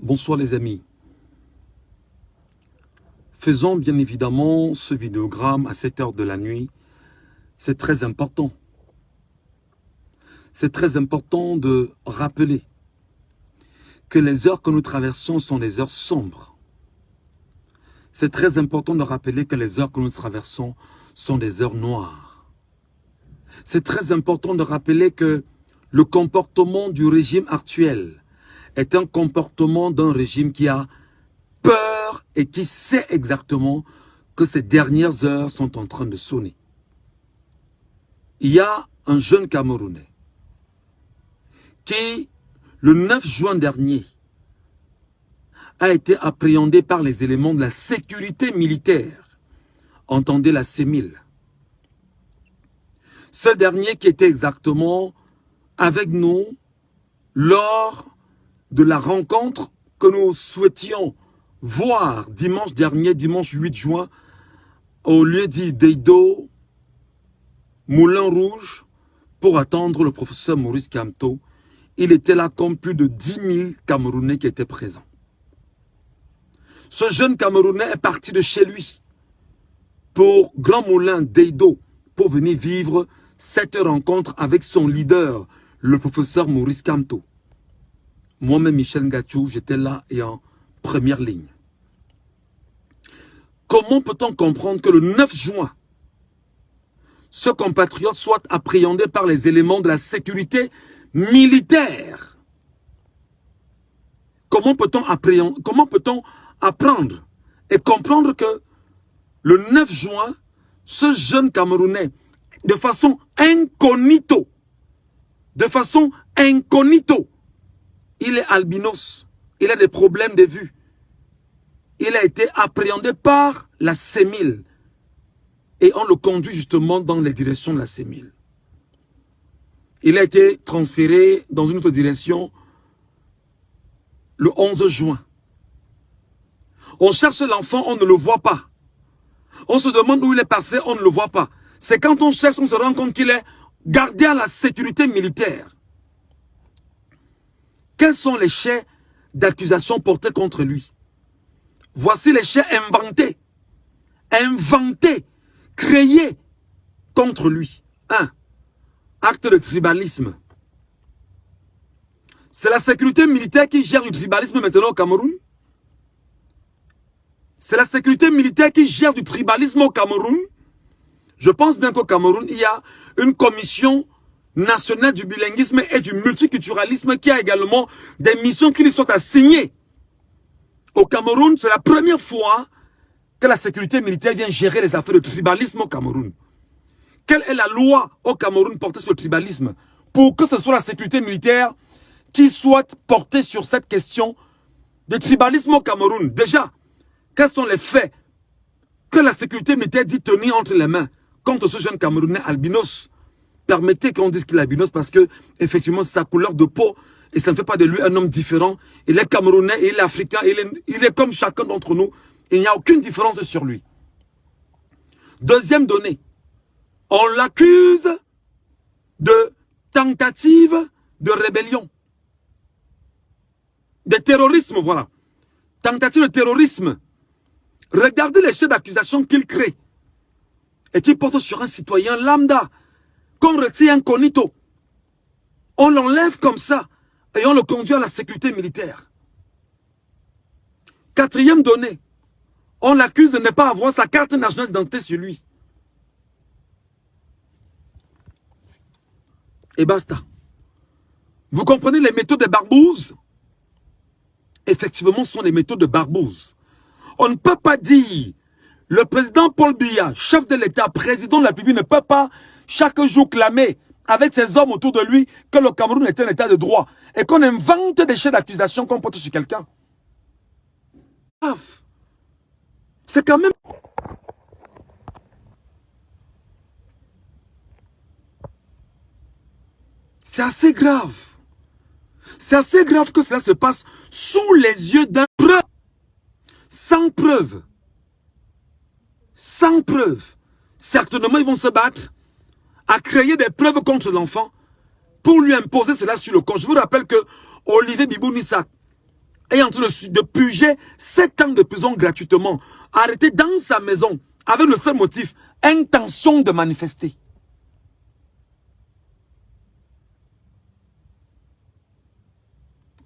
Bonsoir les amis. Faisons bien évidemment ce vidéogramme à 7 heures de la nuit. C'est très important. C'est très important de rappeler que les heures que nous traversons sont des heures sombres. C'est très important de rappeler que les heures que nous traversons sont des heures noires. C'est très important de rappeler que le comportement du régime actuel est un comportement d'un régime qui a peur et qui sait exactement que ces dernières heures sont en train de sonner. Il y a un jeune Camerounais qui, le 9 juin dernier, a été appréhendé par les éléments de la sécurité militaire. Entendez la CEMIL. Ce dernier qui était exactement avec nous lors de la rencontre que nous souhaitions voir dimanche dernier, dimanche 8 juin, au lieu dit Deido, Moulin Rouge, pour attendre le professeur Maurice Kamto. Il était là comme plus de 10 000 Camerounais qui étaient présents. Ce jeune Camerounais est parti de chez lui pour Grand Moulin Deido pour venir vivre cette rencontre avec son leader, le professeur Maurice Kamto. Moi-même, Michel Ngachou, j'étais là et en première ligne. Comment peut-on comprendre que le 9 juin, ce compatriote soit appréhendé par les éléments de la sécurité militaire? Comment peut-on apprendre et comprendre que le 9 juin, ce jeune Camerounais, de façon incognito, il est albinos, il a des problèmes de vue. Il a été appréhendé par la CEMIL et on le conduit justement dans les directions de la CEMIL. Il a été transféré dans une autre direction le 11 juin. On cherche l'enfant, on ne le voit pas. On se demande où il est passé, on ne le voit pas. C'est quand on cherche, on se rend compte qu'il est gardé à la sécurité militaire. Quels sont les faits d'accusation portés contre lui? Voici les faits inventés, créés contre lui. 1. Acte de tribalisme. C'est la sécurité militaire qui gère du tribalisme maintenant au Cameroun. C'est la sécurité militaire qui gère du tribalisme au Cameroun. Je pense bien qu'au Cameroun, il y a une commission nationale du bilinguisme et du multiculturalisme qui a également des missions qui lui sont assignées. Au Cameroun, c'est la première fois que la sécurité militaire vient gérer les affaires de tribalisme au Cameroun. Quelle est la loi au Cameroun portée sur le tribalisme pour que ce soit la sécurité militaire qui soit portée sur cette question de tribalisme au Cameroun? Déjà, quels sont les faits que la sécurité militaire dit tenir entre les mains contre ce jeune Camerounais albinos? Permettez qu'on dise qu'il est albinos parce que, effectivement, c'est sa couleur de peau et ça ne fait pas de lui un homme différent. Il est Camerounais, il est africain, il est comme chacun d'entre nous. Il n'y a aucune différence sur lui. Deuxième donnée, on l'accuse de tentative de rébellion. De terrorisme, voilà. Tentative de terrorisme. Regardez les chefs d'accusation qu'il crée et qu'il porte sur un citoyen lambda, qu'on retire incognito. On l'enlève comme ça et on le conduit à la sécurité militaire. Quatrième donnée, on l'accuse de ne pas avoir sa carte nationale d'identité sur lui. Et basta. Vous comprenez les méthodes de Barbouze? Effectivement, ce sont des méthodes de Barbouze. On ne peut pas dire, le président Paul Biya, chef de l'État, président de la République, ne peut pas chaque jour clamer avec ses hommes autour de lui que le Cameroun est un état de droit et qu'on invente des chefs d'accusation qu'on porte sur quelqu'un. C'est quand même... C'est assez grave. C'est assez grave que cela se passe sous les yeux d'un preuve. Sans preuve. Sans preuve. Certainement, ils vont se battre à créer des preuves contre l'enfant pour lui imposer cela sur le corps. Je vous rappelle que Olivier Bibou-Nissak est en train de purger 7 ans de prison gratuitement, arrêté dans sa maison, avec le seul motif, intention de manifester.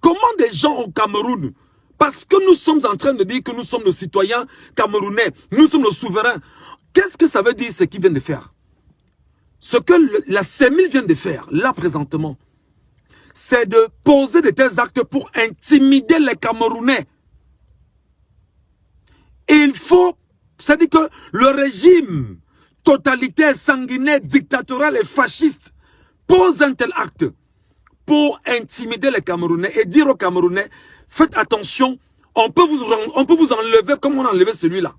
Comment des gens au Cameroun, parce que nous sommes en train de dire que nous sommes nos citoyens camerounais, nous sommes nos souverains, qu'est-ce que ça veut dire ce qu'ils viennent de faire? Ce que la CEMIL vient de faire, là présentement, c'est de poser de tels actes pour intimider les Camerounais. Et il faut, c'est-à-dire que le régime totalitaire, sanguinaire, dictatorial et fasciste pose un tel acte pour intimider les Camerounais et dire aux Camerounais, faites attention, on peut vous enlever comme on a enlevé celui-là.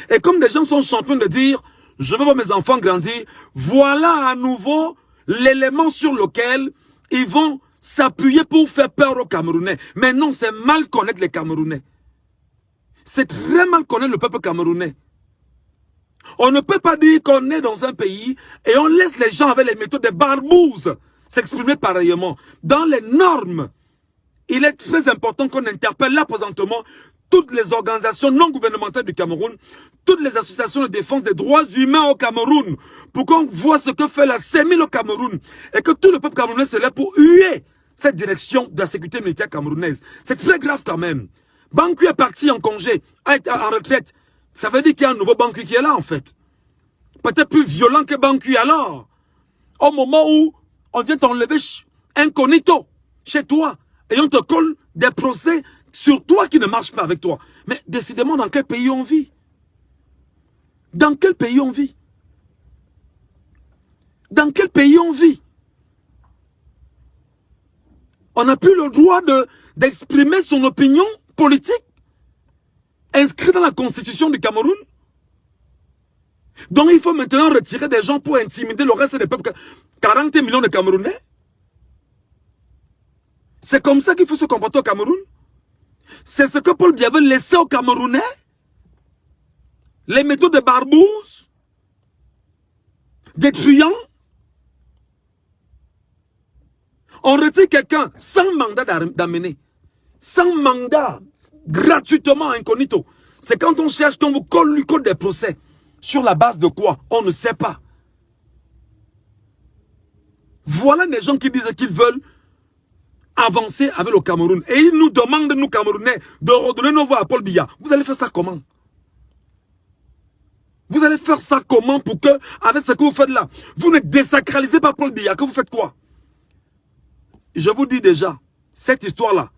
Et comme des gens sont champions de dire, je veux voir mes enfants grandir, voilà à nouveau l'élément sur lequel ils vont s'appuyer pour faire peur aux Camerounais. Mais non, c'est mal connaître les Camerounais. C'est très mal connaître le peuple camerounais. On ne peut pas dire qu'on est dans un pays et on laisse les gens avec les méthodes des barbouzes s'exprimer pareillement. Dans les normes, il est très important qu'on interpelle là présentement toutes les organisations non gouvernementales du Cameroun, toutes les associations de défense des droits humains au Cameroun, pour qu'on voit ce que fait la CEMIL au Cameroun, et que tout le peuple camerounais se lève pour huer cette direction de la sécurité militaire camerounaise. C'est très grave quand même. Banqui est parti en congé, en retraite. Ça veut dire qu'il y a un nouveau Banqui qui est là en fait. Peut-être plus violent que Banqui alors. Au moment où on vient t'enlever incognito chez toi, et on te colle des procès sur toi qui ne marchent pas avec toi. Mais décidément, dans quel pays on vit? Dans quel pays on vit? Dans quel pays on vit? On n'a plus le droit d'exprimer son opinion politique inscrite dans la constitution du Cameroun. Donc il faut maintenant retirer des gens pour intimider le reste des peuples. 40 millions de Camerounais. C'est comme ça qu'il faut se comporter au Cameroun. C'est ce que Paul Biya veut laisser aux Camerounais. Les méthodes de barbouzes, des truands. On retire quelqu'un sans mandat d'amener. Sans mandat, gratuitement, incognito. C'est quand on cherche qu'on vous colle lui colle des procès. Sur la base de quoi? On ne sait pas. Voilà des gens qui disent qu'ils veulent avancer avec le Cameroun. Et ils nous demandent, nous Camerounais, de redonner nos voix à Paul Biya. Vous allez faire ça comment? Vous allez faire ça comment pour que, avec ce que vous faites là, vous ne désacralisez pas Paul Biya? Que vous faites quoi? Je vous dis déjà, cette histoire-là,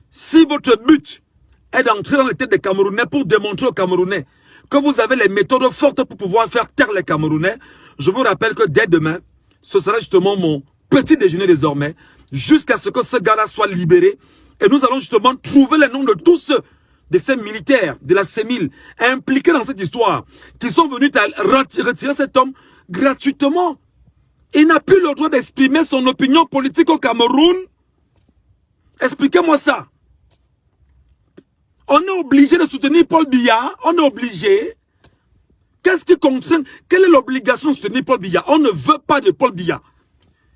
si votre but est d'entrer dans les têtes des Camerounais pour démontrer aux Camerounais que vous avez les méthodes fortes pour pouvoir faire taire les Camerounais, je vous rappelle que dès demain, ce sera justement mon petit déjeuner désormais, jusqu'à ce que ce gars-là soit libéré. Et nous allons justement trouver les noms de tous ceux de ces militaires de la CEMIL impliqués dans cette histoire, qui sont venus retirer cet homme gratuitement. Il n'a plus le droit d'exprimer son opinion politique au Cameroun. Expliquez-moi ça. On est obligé de soutenir Paul Biya. On est obligé. Qu'est-ce qui concerne? Quelle est l'obligation de soutenir Paul Biya? On ne veut pas de Paul Biya.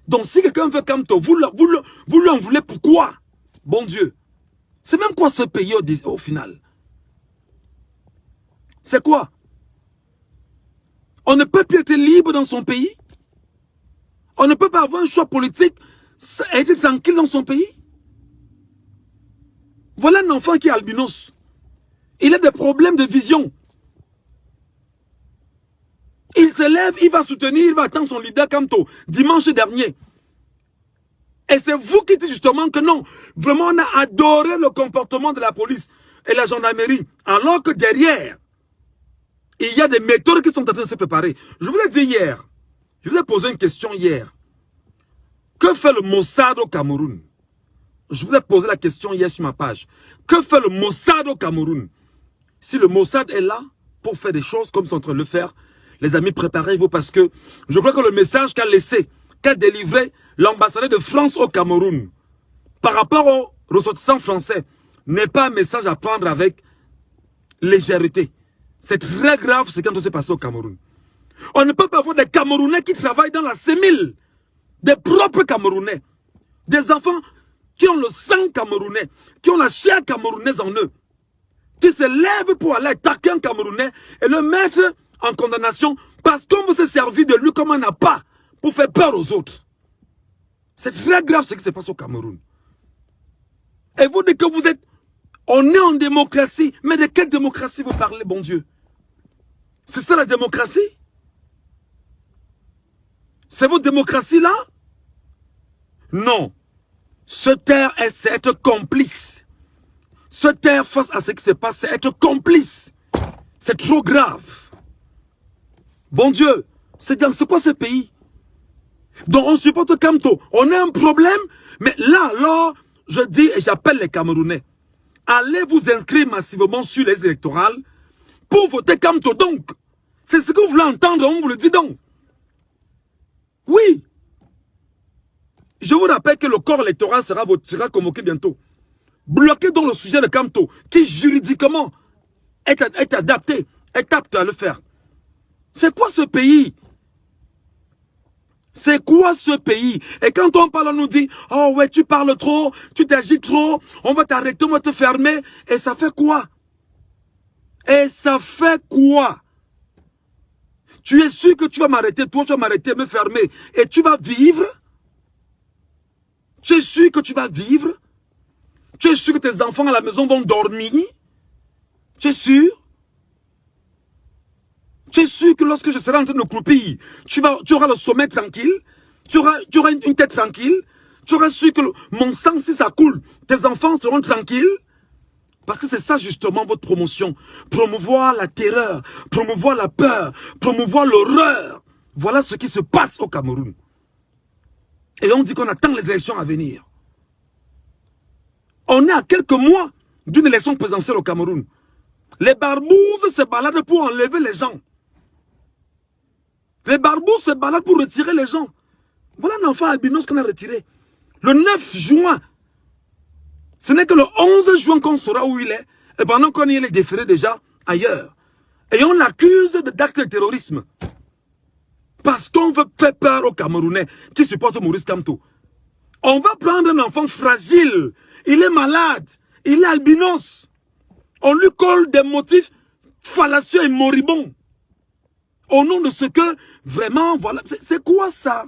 Donc si quelqu'un veut Kamto, vous lui en voulez pourquoi? Bon Dieu. C'est même quoi ce pays au final? C'est quoi? On ne peut plus être libre dans son pays? On ne peut pas avoir un choix politique et être tranquille dans son pays? Voilà un enfant qui est albinos. Il a des problèmes de vision. Il se lève, il va soutenir, il va attendre son leader Kamto dimanche dernier. Et c'est vous qui dites justement que non. Vraiment, on a adoré le comportement de la police et la gendarmerie. Alors que derrière, il y a des méthodes qui sont en train de se préparer. Je vous ai dit hier, je vous ai posé une question hier. Que fait le Mossad au Cameroun? Je vous ai posé la question hier sur ma page. Que fait le Mossad au Cameroun? Si le Mossad est là pour faire des choses comme ils sont en train de le faire, les amis, préparez-vous parce que je crois que le message qu'a laissé, qu'a délivré l'ambassadeur de France au Cameroun par rapport aux ressortissants français n'est pas un message à prendre avec légèreté. C'est très grave ce qui est en train de se passer au Cameroun. On ne peut pas avoir des Camerounais qui travaillent dans la CEMIL, des propres Camerounais, des enfants qui ont le sang camerounais, qui ont la chair camerounaise en eux, qui se lèvent pour aller attaquer un Camerounais et le mettre en condamnation parce qu'on veut se servir de lui comme on n'a pas pour faire peur aux autres. C'est très grave ce qui se passe au Cameroun. Et vous dites que vous êtes... On est en démocratie. Mais de quelle démocratie vous parlez, bon Dieu? C'est ça la démocratie? C'est votre démocratie là? Non. Se taire, c'est être complice. Se taire face à ce qui se passe, c'est être complice. C'est trop grave. Bon Dieu, c'est quoi ce pays? Donc on supporte Kamto. On a un problème, mais là, alors, je dis et j'appelle les Camerounais. Allez vous inscrire massivement sur les électorales pour voter Kamto. Donc, c'est ce que vous voulez entendre, on vous le dit donc. Oui. Je vous rappelle que le corps électoral sera convoqué bientôt. Bloqué dans le sujet de Kamto, qui juridiquement est adapté, est apte à le faire. C'est quoi ce pays? C'est quoi ce pays? Et quand on parle, on nous dit, oh ouais, tu parles trop, tu t'agis trop, on va t'arrêter, on va te fermer. Et ça fait quoi? Et ça fait quoi? Tu es sûr que tu vas m'arrêter, toi tu vas m'arrêter, me fermer, et tu vas vivre? Tu es sûr que tu vas vivre? Tu es sûr que tes enfants à la maison vont dormir? Tu es sûr? Tu es sûr que lorsque je serai en train de croupir, tu auras le sommeil tranquille? Tu auras une tête tranquille? Tu auras su que mon sang, si ça coule, tes enfants seront tranquilles? Parce que c'est ça justement votre promotion. Promouvoir la terreur, promouvoir la peur, promouvoir l'horreur. Voilà ce qui se passe au Cameroun. Et on dit qu'on attend les élections à venir. On est à quelques mois d'une élection présidentielle au Cameroun. Les barbouzes se baladent pour enlever les gens. Les barbouzes se baladent pour retirer les gens. Voilà un enfant albinos qu'on a retiré. Le 9 juin. Ce n'est que le 11 juin qu'on saura où il est. Et pendant qu'on y est, il est déféré déjà ailleurs. Et on l'accuse d'actes de terrorisme. Parce qu'on veut faire peur aux Camerounais qui supportent Maurice Kamto. On va prendre un enfant fragile. Il est malade. Il est albinos. On lui colle des motifs fallacieux et moribonds. Au nom de ce que, vraiment, voilà. C'est quoi ça?